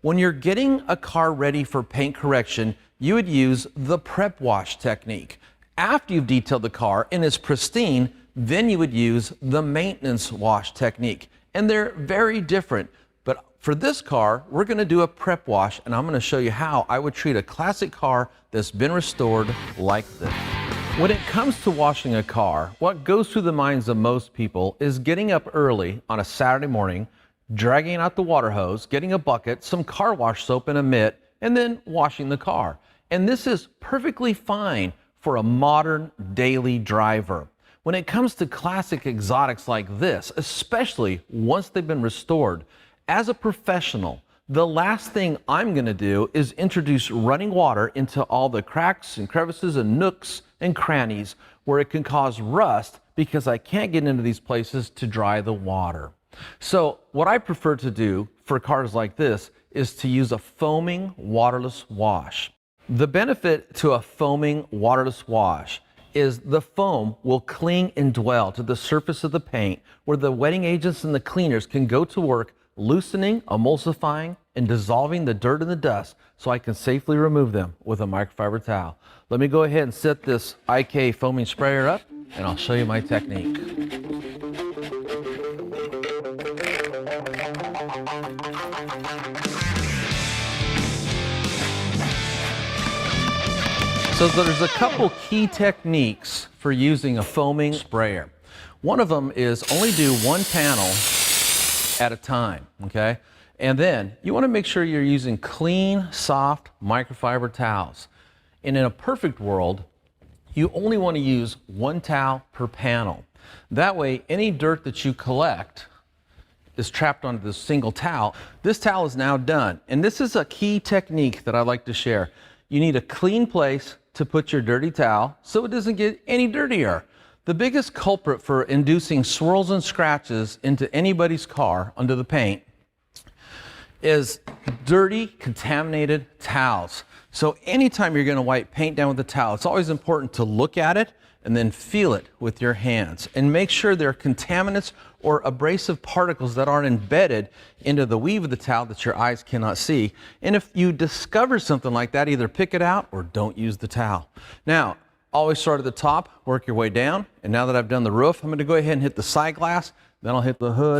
When you're getting a car ready for paint correction, you would use the prep wash technique. After you've detailed the car and it's pristine, then you would use the maintenance wash technique. And they're very different. But for this car, we're going to do a prep wash, and I'm going to show you how I would treat a classic car that's been restored like this. When it comes to washing a car, what goes through the minds of most people is getting up early on a Saturday morning, dragging out the water hose, getting a bucket, some car wash soap and a mitt, and then washing the car. And this is perfectly fine for a modern daily driver. When it comes to classic exotics like this, especially once they've been restored, as a professional, the last thing I'm going to do is introduce running water into all the cracks and crevices and nooks and crannies where it can cause rust because I can't get into these places to dry the water. So what I prefer to do for cars like this is to use a foaming waterless wash. The benefit to a foaming waterless wash is the foam will cling and dwell to the surface of the paint where the wetting agents and the cleaners can go to work loosening, emulsifying, and dissolving the dirt and the dust so I can safely remove them with a microfiber towel. Let me go ahead and set this IK foaming sprayer up and I'll show you my technique. So there's a couple key techniques for using a foaming sprayer. One of them is only do one panel at a time, okay? And then you want to make sure you're using clean, soft microfiber towels. And in a perfect world, you only want to use one towel per panel. That way, any dirt that you collect is trapped onto this single towel. This towel is now done. And this is a key technique that I like to share. You need a clean place to put your dirty towel so it doesn't get any dirtier. The biggest culprit for inducing swirls and scratches into anybody's car under the paint is dirty, contaminated towels. So anytime you're going to wipe paint down with a towel, it's always important to look at it and then feel it with your hands and make sure there are contaminants or abrasive particles that aren't embedded into the weave of the towel that your eyes cannot see. And if you discover something like that, either pick it out or don't use the towel. Now, always start at the top, work your way down. And now that I've done the roof, I'm going to go ahead and hit the side glass, then I'll hit the hood.